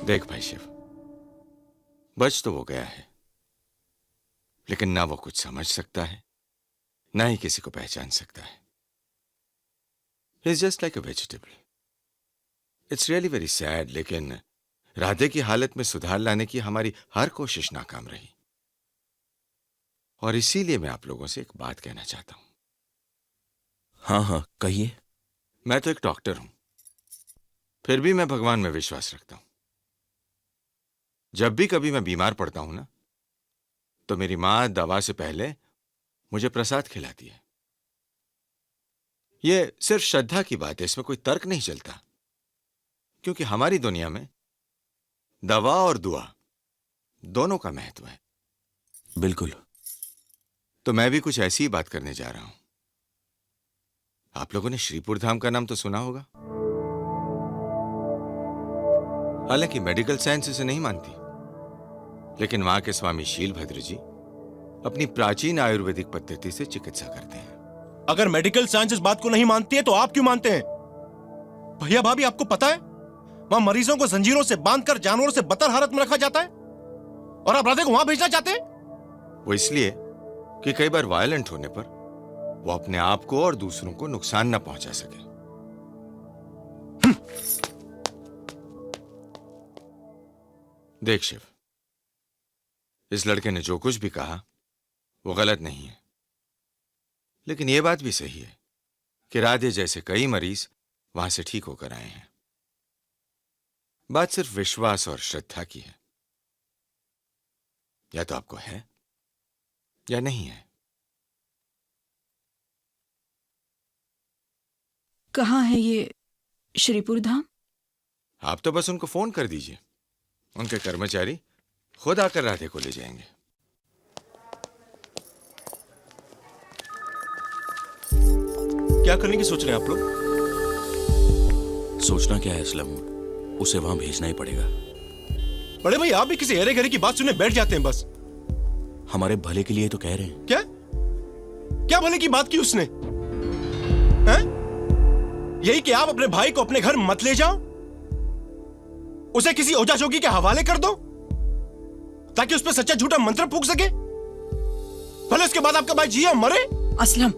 देख भाई शिव, बच तो वो गया है, लेकिन ना वो कुछ समझ सकता है, ना ही किसी को पहचान सकता है। He is just like a vegetable. It's really very sad, लेकिन राधे की हालत में सुधार लाने की हमारी हर कोशिश नाकाम रही। और इसीलिए मैं आप लोगों से एक बात कहना चाहता हूं। हाँ हाँ कहिए। मैं तो एक डॉक्टर हूं, फिर भी मैं भगवान में विश्वास रखता हूं। जब भी कभी मैं बीमार पड़ता हूं ना, तो मेरी मां दवा से पहले मुझे प्रसाद खिलाती है। यह सिर्फ श्रद्धा की बात है, इसमें कोई तर्क नहीं चलता, क्योंकि हमारी दुनिया में दवा और दुआ दोनों का महत्व है। बिल्कुल। तो मैं भी कुछ ऐसी ही बात करने जा रहा हूं। आप लोगों ने श्रीपुर धाम का नाम तो सुना होगा। हालांकि मेडिकल साइंस इसे नहीं मानती, लेकिन वहां के स्वामी शीलभद्र जी अपनी प्राचीन आयुर्वेदिक पद्धति से चिकित्सा करते हैं। अगर मेडिकल साइंस इस बात को नहीं मानती है तो आप क्यों मानते हैं? भैया भाभी, आपको पता है वहां मरीजों को जंजीरों से बांधकर जानवरों से बदतर हालत में रखा जाता है, और आप राधे को वहां भेजना चाहते हैं? वो इसलिए कि कई बार वायलेंट होने पर वो अपने आप को और दूसरों को नुकसान न पहुंचा सके। देख शिव, इस लड़के ने जो कुछ भी कहा वो गलत नहीं है, लेकिन यह बात भी सही है कि राधे जैसे कई मरीज वहां से ठीक होकर आए हैं। बात सिर्फ विश्वास और श्रद्धा की है। या तो आपको है या नहीं है। कहाँ है ये श्रीपुर धाम? आप तो बस उनको फोन कर दीजिए, उनके कर्मचारी खुद आकर राधे को ले जाएंगे। क्या करने की सोच रहे हैं आप लोग? सोचना क्या है असलम, उसे वहां भेजना ही पड़ेगा। बड़े भाई, आप भी किसी अरे गरे की बात सुनने बैठ जाते हैं बस। हमारे भले के लिए तो कह रहे हैं। क्या क्या भले की बात की उसने? हैं? यही कि आप अपने भाई को अपने घर मत ले जाओ, उसे किसी ओझा जोगी के हवाले कर दो ताकि उस पर सच्चा झूठा मंत्र फूंक सके, भले इसके बाद आपका भाई जिए मरे। असलम,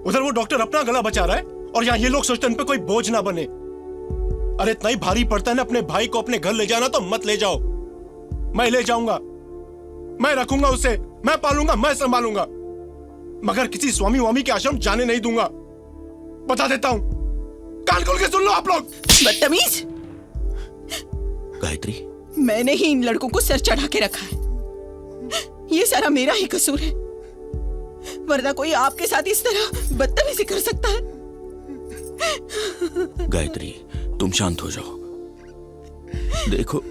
उधर वो डॉक्टर अपना गला बचा रहा है और यहां ये लोग सोचते हैं उन पे कोई बोझ ना बने। अरे इतना ही भारी पड़ता है ना अपने भाई को अपने घर ले जाना, तो मत ले जाओ। मैं ले जाऊंगा, मैं रखूंगा उसे, मैं पालूंगा, मैं संभालूंगा, मगर किसी स्वामी वामी के आश्रम जाने नहीं दूंगा। बता देता हूं, कान खोल के सुन लो आप लोग। बदतमीज! गायत्री, मैंने ही इन लड़कों को सर चढ़ा के रखा है। ये सारा मेरा ही कसूर है, वरना कोई आपके साथ इस तरह बदतमीजी कर सकता है? गायत्री तुम शांत हो जाओ। देखो,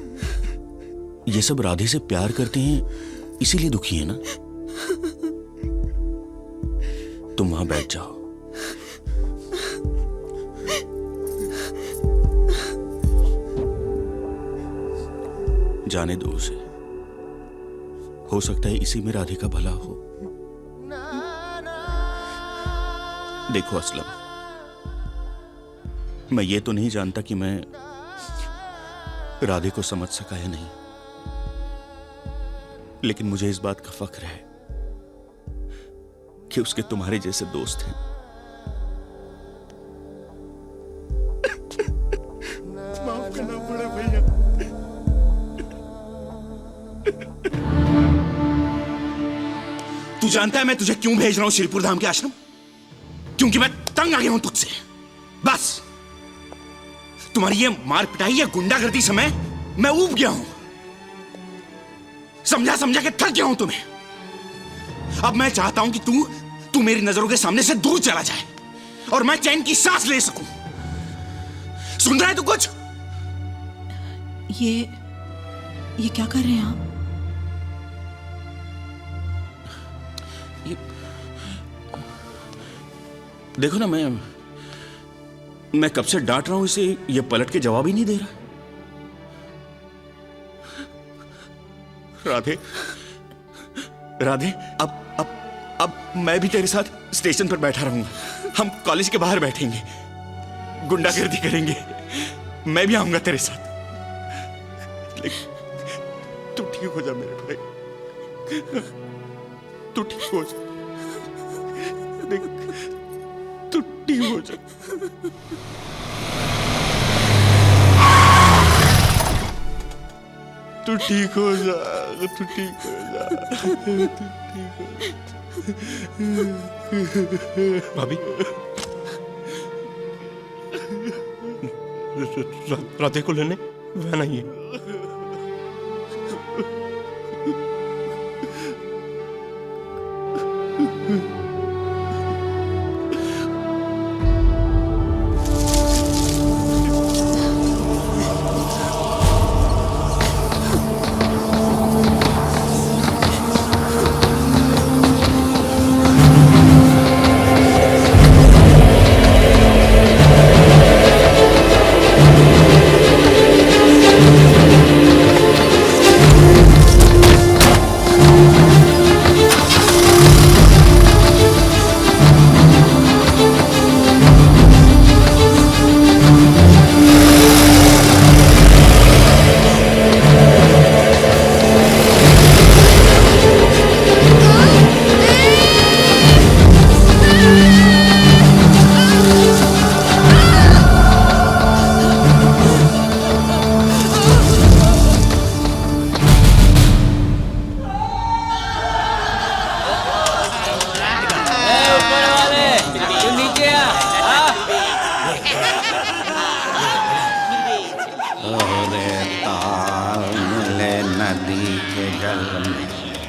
ये सब राधे से प्यार करते हैं इसीलिए दुखी है ना। तुम वहां बैठ जाओ। जाने दो उसे, हो सकता है इसी में राधे का भला हो। देखो असलम, मैं ये तो नहीं जानता कि मैं राधे को समझ सका या नहीं, लेकिन मुझे इस बात का फख्र है कि उसके तुम्हारे जैसे दोस्त हैं। माफ करना पड़ा भैया। तू जानता है मैं तुझे क्यों भेज रहा हूं श्रीपुर धाम के आश्रम? क्योंकि मैं तंग आ गया हूं तुझसे। बस तुम्हारी ये मार पिटाई या गुंडागर्दी समय मैं ऊब गया हूं। समझा समझा के थक गया हूं तुम्हें। अब मैं चाहता हूं कि तू मेरी नजरों के सामने से दूर चला जाए और मैं चैन की सांस ले सकूं। सुन रहा है तू कुछ? ये क्या कर रहे हैं आप? देखो ना, मैं कब से डांट रहा हूं इसे, ये पलट के जवाब ही नहीं दे रहा। राधे, राधे, अब मैं भी तेरे साथ स्टेशन पर बैठा रहूंगा। हम कॉलेज के बाहर बैठेंगे, गुंडागर्दी करेंगे, मैं भी आऊंगा तेरे साथ। तू ठीक हो जा मेरे भाई, तू ठीक हो जा, देख तू ठीक हो जा। तू ठीक हो जा, तू ठीक हो जा, तू ठीक हो जा। भाभी, राधे को लेने वह नहीं है।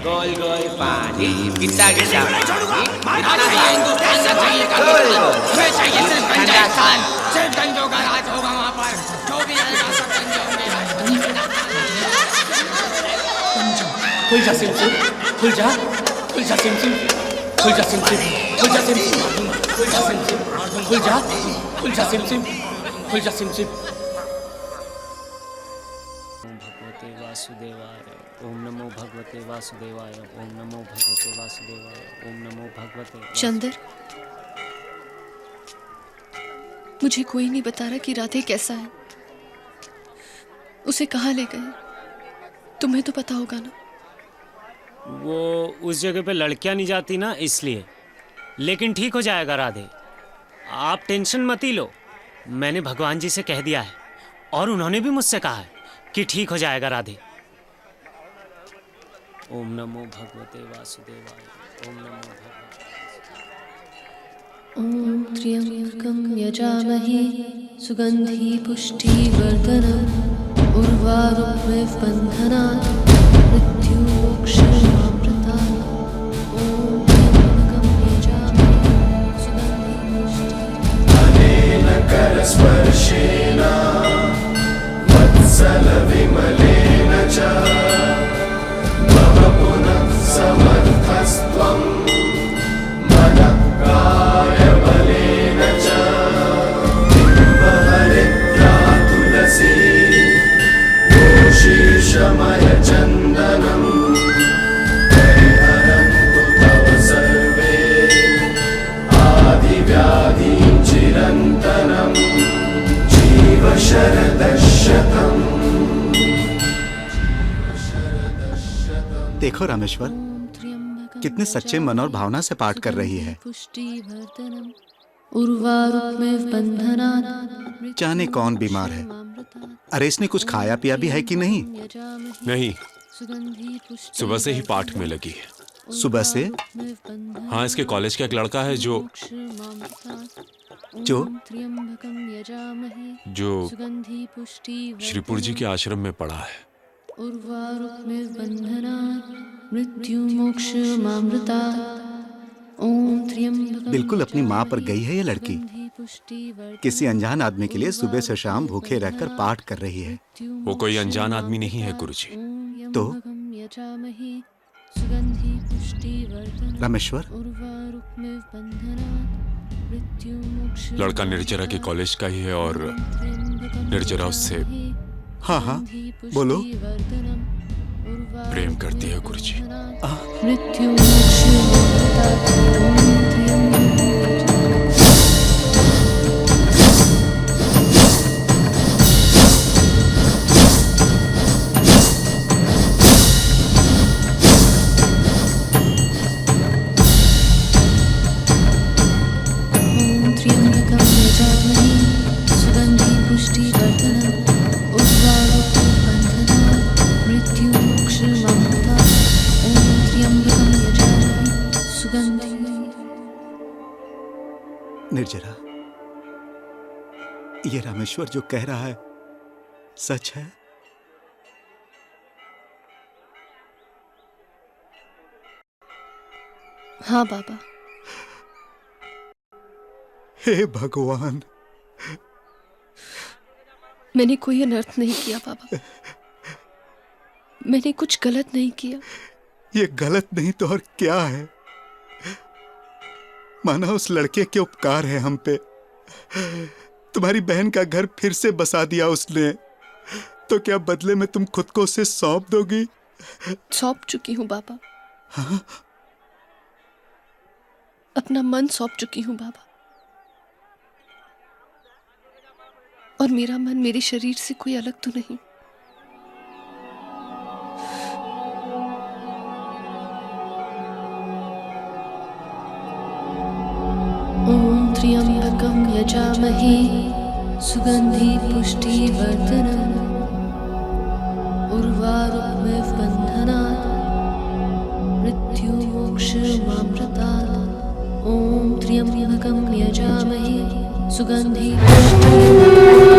गोल गोल पानी गिरता गिरता सिर्फ गंजों का राज होगा वहाँ पर, जो भी आएगा सब गंजे होंगे। खुल जा सिमसिम, खुल जा, खुल जा सिमसिम, खुल जा सिमसिम, खुल जा सिमसिम, खुल जा सिमसिम, खुल जा, खुल जा सिमसिम, खुल जा सिमसिम। भगवते वासुदेवाय ओम नमो भगवते वासुदेवाय ओम नमो भगवते वासुदेवाय ओम नमो भगवते। चंदर, मुझे कोई नहीं बता रहा कि राधे कैसा है, उसे कहाँ ले गए, तुम्हें तो पता होगा ना। वो उस जगह पे लड़कियां नहीं जाती ना, इसलिए। लेकिन ठीक हो जाएगा राधे, आप टेंशन मत ही लो। मैंने भगवान जी से कह दिया है और उन्होंने भी मुझसे कहा है कि ठीक हो जाएगा राधे। ओम नमो भगवते वासुदेवाय ओम नमो भगवते। ओम त्र्यंबकं यजामहे सुगंधि पुष्टिवर्धनम् उर्वारुकमिव बन्धनात् मृत्युमोक्षमामृतात्। ओम त्र्यंबकं यजामहे सुगंधि पुष्टिवर्धनम् करस्पर्शेन वत्सल विमलेन च समर्थस्त्वं मनःकायबलेन च बिम्बहरिद्रा तुलसी दोषीशमयचन्दनं परिहरन्तु तव सर्वे आदिव्याधिं चिरन्तनं जीव शरदशतम्। देखो रामेश्वर, कितने सच्चे मन और भावना से पाठ कर रही है। जाने कौन बीमार है। अरे इसने कुछ खाया पिया भी है कि नहीं? नहीं, सुबह से ही पाठ में लगी है। सुबह से? हाँ, इसके कॉलेज का एक लड़का है जो श्रीपुर जी के आश्रम में पढ़ा है। बिल्कुल अपनी माँ पर गई है ये लड़की। किसी अनजान आदमी के लिए सुबह से शाम भूखे रहकर पाठ कर रही है। वो कोई अनजान आदमी नहीं है गुरुजी। तो रामेश्वर, लड़का निर्जरा के कॉलेज का ही है और निर्जरा उससे हाँ हाँ बोलो प्रेम करती है गुरुजी। निर्जरा, ये रामेश्वर जो कह रहा है सच है? हाँ बाबा। हे भगवान, मैंने कोई अनर्थ नहीं किया बाबा। मैंने कुछ गलत नहीं किया। ये गलत नहीं तो और क्या है? माना उस लड़के के उपकार है हम पे। तुम्हारी बहन का घर फिर से बसा दिया उसने, तो क्या बदले में तुम खुद को उसे सौंप दोगी? सौंप चुकी हूँ बाबा। हाँ? अपना मन सौंप चुकी हूँ बाबा, और मेरा मन मेरे शरीर से कोई अलग तो नहीं। ओम त्र्यंबकं यजामहे सुगंधि पुष्टिवर्धनम् उर्वारुकमिव बन्धनात् मृत्युमोक्षमामृतात्। ओम त्र्यंबकं यजामहे सुगंधि पुष्टिवर्धनम्